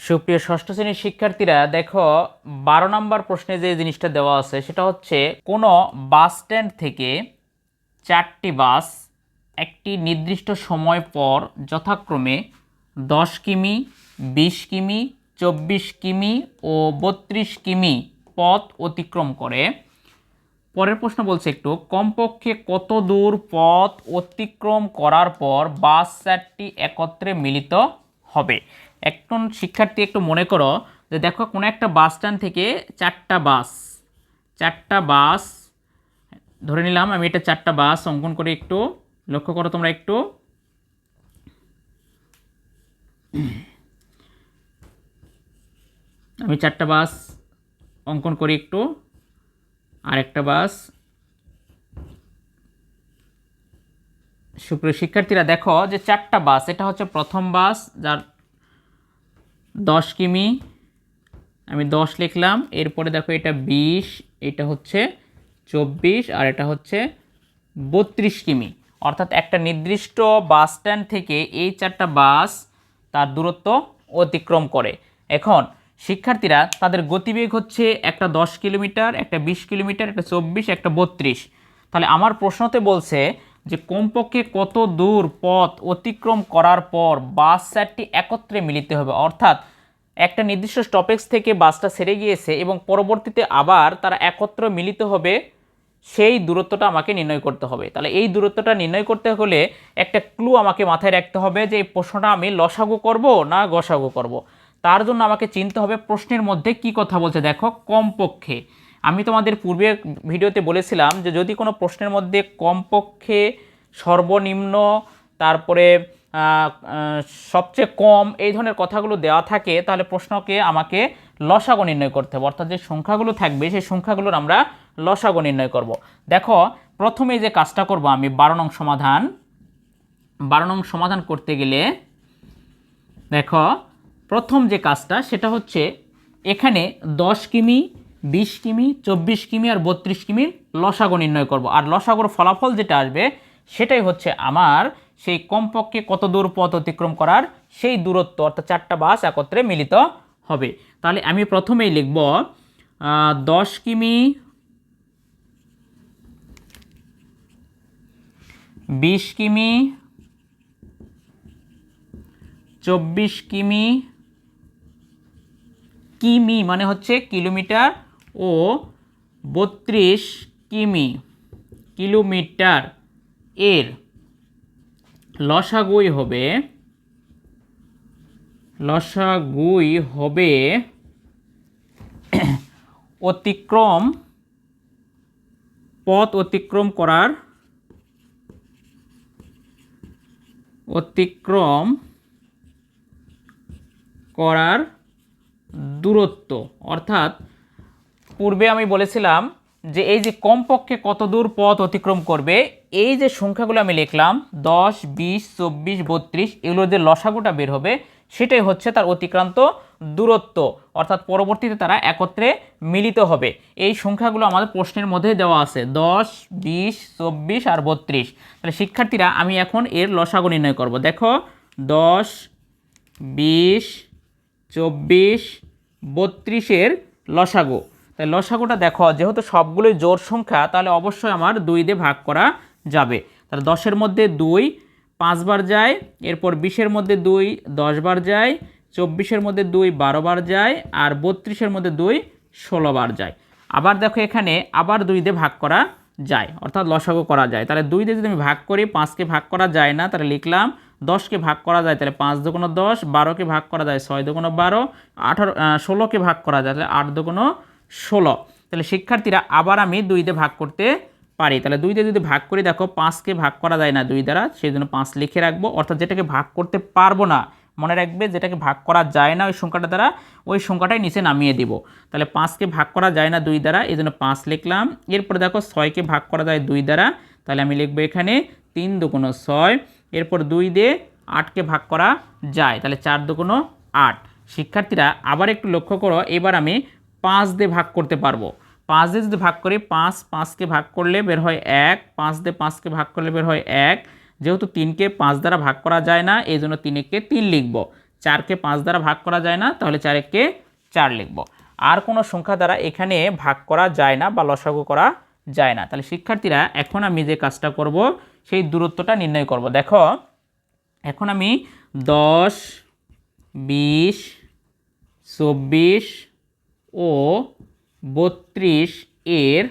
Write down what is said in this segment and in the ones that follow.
সুপ্রিয় ষষ্ঠ শ্রেণীর শিক্ষার্থীরা দেখো 12 নম্বর প্রশ্নে যে জিনিসটা দেওয়া আছে সেটা হচ্ছে কোনো বাস স্ট্যান্ড থেকে 4টি বাস একটি নির্দিষ্ট সময় পর যথাক্রমে 10 কিমি, 20 কিমি, 24 কিমি ও 32 কিমি পথ অতিক্রম করে। পরের প্রশ্ন বলছে একটু কমপক্ষে কত দূর পথ অতিক্রম করার পর বাস 4টি একত্রে মিলিত হবে। একজন শিক্ষার্থী একটু মনে করো যে দেখো কোনো একটা বাস স্ট্যান্ড থেকে চারটা বাস ধরে নিলাম, আমি এটা 4টা বাস অঙ্কন করে একটু লক্ষ্য করো তোমরা একটু। আমি 4টা বাস অঙ্কন করি একটু, আরেকটা বাস। সুপ্রিয় শিক্ষার্থীরা দেখো যে 4টা বাস, এটা হচ্ছে প্রথম বাস যার 10 কিমি, আমি 10 লিখলাম। এরপরে দেখো এটা 20, এটা হচ্ছে 24 আর এটা হচ্ছে 32 কিমি। অর্থাৎ একটা নির্দিষ্ট বাস স্ট্যান্ড থেকে এই 4টা বাস তার দূরত্ব অতিক্রম করে। এখন শিক্ষার্থীরা তাদের গতিবেগ হচ্ছে একটা 10 কিলোমিটার, একটা 20 কিলোমিটার, একটা 24, একটা 32। তাহলে আমার প্রশ্নতে বলছে যে কমপক্ষে কত দূর পথ অতিক্রম করার পর বাস 4টি একত্রে মিলিত হবে। অর্থাৎ একটা নির্দিষ্ট স্টপেজ থেকে বাসটা ছেড়ে গিয়েছে এবং পরবর্তীতে আবার তারা একত্র মিলিত হবে, সেই দূরত্বটা আমাকে নির্ণয় করতে হবে। তাহলে এই দূরত্বটা নির্ণয় করতে হলে একটা ক্লু আমাকে মাথায় রাখতে হবে যে এই প্রশ্নটা আমি লসাগু করব না গসাগু করব। তার জন্য আমাকে চিনতে হবে প্রশ্নের মধ্যে কি কথা বলছে। দেখো কমপক্ষে, আমি তোমাদের পূর্বের ভিডিওতে বলেছিলাম যে যদি কোনো প্রশ্নের মধ্যে কমপক্ষে, সর্বনিম্ন, তারপরে সবচেয়ে কম এই ধরনের কথাগুলো দেওয়া থাকে তাহলে প্রশ্নকে আমাকে লসাগু নির্ণয় করতে হবে। অর্থাৎ যে সংখ্যাগুলো থাকবে সেই সংখ্যাগুলোর আমরা লসাগু নির্ণয় করব। দেখো প্রথমে যে কাজটা করব আমি 12 নং সমাধান করতে গেলে দেখো প্রথম যে কাজটা সেটা হচ্ছে এখানে 10 কিমি, 20 কিমি, 24 কিমি আর 32 কিমির লসাগু নির্ণয় করব। আর লসাগুর ফলাফল যেটা আসবে সেটাই হচ্ছে আমার সেই কমপক্ষে কত দূর পথ অতিক্রম করার সেই দূরত্ব, অর্থাৎ 4টা বাস একত্রে মিলিত হবে। তাহলে আমি প্রথমেই লিখব 10 কিমি, 20 কিমি, 24 কিমি, কিমি মানে হচ্ছে কিলোমিটার, ও 32 কিলোমিটার এর লসাগুই হবে পথ অতিক্রম করার দূরত্ব। অর্থাৎ পূর্বে আমি বলেছিলাম যে এই যে কমপক্ষে কত দূর পথ অতিক্রম করবে, এই যে সংখ্যাগুলো আমি লিখলাম 10, 20, 24, 32, এগুলোর যে লসাগুটা বের হবে সেটাই হচ্ছে তার অতিক্রান্ত দূরত্ব। অর্থাৎ পরবর্তীতে তারা একত্রে মিলিত হবে। এই সংখ্যাগুলো আমাদের প্রশ্নের মধ্যে দেওয়া আছে 10, 20, 24 আর 32। তাহলে শিক্ষার্থীরা আমি এখন এর লসাগু নির্ণয় করব। দেখো 10, 20, 24, 32-এর লসাগু। তাই লসাগুটা দেখো যেহেতু সবগুলোই জোড় সংখ্যা তাহলে অবশ্যই আমার 2 দিয়ে ভাগ করা যাবে। তাহলে 10-এর মধ্যে 2 5 বার যায়, এরপর 20-এর মধ্যে 2 10 বার যায়, 24-এর মধ্যে 2 12 বার যায়, আর 32-এর মধ্যে 2 16 বার যায়। আবার দেখো এখানে আবার 2 দিয়ে ভাগ করা যায়, অর্থাৎ লসাগু করা যায়। তাহলে 2 দিয়ে যদি আমি ভাগ করি, 5কে ভাগ করা যায় না, তাহলে লিখলাম 10কে ভাগ করা যায়, তাহলে 5 দুগুণ 10, 12কে ভাগ করা যায় 6 দুগুণ 12, 16কে ভাগ করা যায় তাহলে 8 দুগুণ 16। তাহলে শিক্ষার্থীরা আবার আমি 2 দিয়ে ভাগ করতে পারি। তাহলে 2 দিয়ে যদি ভাগ করি, দেখো 5কে ভাগ করা যায় না 2 দ্বারা, সেই জন্য 5 লিখে রাখবো। অর্থাৎ যেটাকে ভাগ করতে পারবো না, মনে রাখবে যেটাকে ভাগ করা যায় না ওই সংখ্যাটা দ্বারা, ওই সংখ্যাটাই নিচে নামিয়ে দিব। তাহলে 5কে ভাগ করা যায় না 2 দ্বারা, এই জন্য 5 লিখলাম। এরপরে দেখো 6কে ভাগ করা যায় 2 দ্বারা, তাহলে আমি লিখবো এখানে 3 দুগুণ 6। এরপর 2 দিয়ে 8কে ভাগ করা যায়, তাহলে 4 দুগুণ 8। শিক্ষার্থীরা আবার একটু লক্ষ্য করো, এবার আমি 5 দিয়ে ভাগ করতে পারবো। 5 দিয়ে যদি ভাগ করি, 5কে ভাগ করলে বের হয় 1, 5 দিয়ে 5কে ভাগ করলে বের হয় 1। যেহেতু 3কে 5 দ্বারা ভাগ করা যায় না এই জন্য 3কে 3 লিখব। 4কে 5 দ্বারা ভাগ করা যায় না, তাহলে 4 4 লিখব। আর কোনো সংখ্যা দ্বারা এখানে ভাগ করা যায় না বা লসাগু করা যায় না। তাহলে শিক্ষার্থীরা এখন আমি যে কাজটা করব সেই দূরত্বটা নির্ণয় করব। দেখো এখন আমি 10, 20, 24 ও 32 এর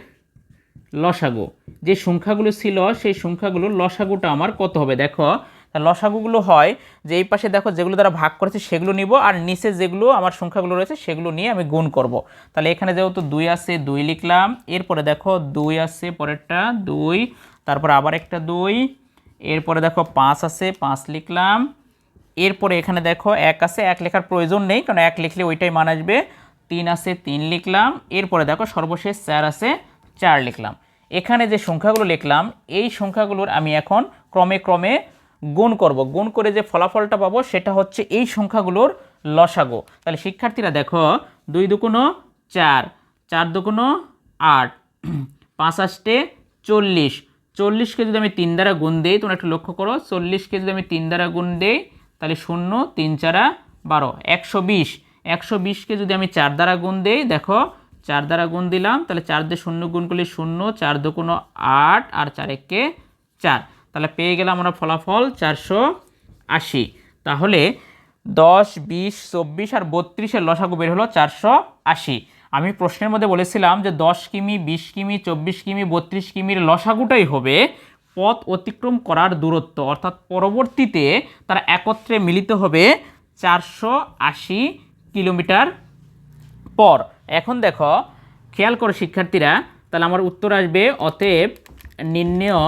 লসাগু যে সংখ্যাগুলো ছিল সেই সংখ্যাগুলোর লসাগুটা আমার কত হবে। দেখো লসাগুগুলো হয় যে এই পাশে দেখো যেগুলো দ্বারা ভাগ করেছে সেগুলো নিব, আর নিচে যেগুলো আমার সংখ্যাগুলো রয়েছে সেগুলো নিয়ে আমি গুণ করব। তাহলে এখানে যেহেতু 2 আছে 2 লিখলাম, এরপরে দেখো 2 আছে পরেরটা 2, তারপর আবার একটা 2, এরপরে দেখো 5 আছে 5 লিখলাম, এরপরে এখানে দেখো 1 আছে 1 লেখার প্রয়োজন নেই কারণ 1 লিখলে ওইটাই মান আসবে, 3 আছে 3 লিখলাম, এরপরে দেখো সর্বশেষ 4 আছে 4 লিখলাম। এখানে যে সংখ্যাগুলো লিখলাম এই সংখ্যাগুলোর আমি এখন ক্রমে ক্রমে গুণ করব, গুণ করে যে ফলাফলটা পাবো সেটা হচ্ছে এই সংখ্যাগুলোর লসাগু। তাহলে শিক্ষার্থীরা দেখো 2 দুগুণ 4, 4 দুগুণ 8, 5 আষ্টে 40, 40কে যদি আমি 3 দ্বারা গুণ দিই, তোমরা একটু লক্ষ্য করো 40কে যদি আমি 3 দ্বারা গুণ দিই তাহলে 0, 3 4 12, 120, 120কে যদি আমি 4 দ্বারা গুণ দিই, দেখো 4 দ্বারা গুণ দিলাম তাহলে 4 দিয়ে 0 গুণ করলে 0, 4 দুগুণ 8 আর 4 একে 4, তাহলে পেয়ে গেলাম আমরা ফলাফল 480। তাহলে 10, 20, 24 আর 32 লসাগু বের হলো 480। আমি প্রশ্নের মধ্যে বলেছিলাম যে 10 কিমি, 20 কিমি, 24 কিমি, 32 কিমির লসাগুটাই হবে পথ অতিক্রম করার দূরত্ব, অর্থাৎ পরবর্তীতে তারা একত্রে মিলিত হবে 480 কিলোমিটার পর। এখন দেখো খেয়াল করো শিক্ষার্থীরা, তাহলে আমার উত্তর আসবে অতএব নির্ণেয়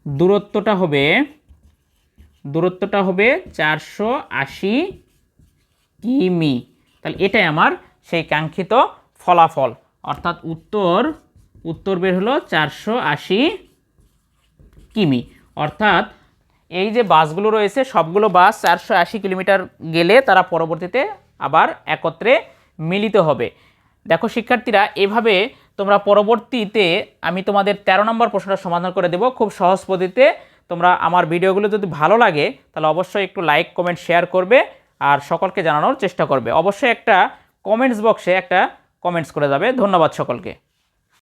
দূরত্বটা হবে 480 কিমি। তাহলে এটাই আমার সেই কাঙ্ক্ষিত ফলাফল, অর্থাৎ উত্তর বের হলো 480 কিমি। অর্থাৎ এই যে বাসগুলো রয়েছে সবগুলো বাস 480 কিলোমিটার গেলে তারা পরবর্তীতে আবার একত্রে মিলিত হবে। দেখো শিক্ষার্থীরা, এভাবে তোমরা পরবর্তীতে আমি তোমাদের 13 নম্বর প্রশ্নটা সমাধান করে দেব খুব সহজ পদ্ধতিতে। তোমরা আমার ভিডিওগুলো যদি ভালো লাগে তাহলে অবশ্যই একটু লাইক, কমেন্ট, শেয়ার করবে আর সকলকে জানানোর চেষ্টা করবে। অবশ্যই একটা কমেন্টস বক্সে একটা কমেন্টস করে যাবে। ধন্যবাদ সকলকে।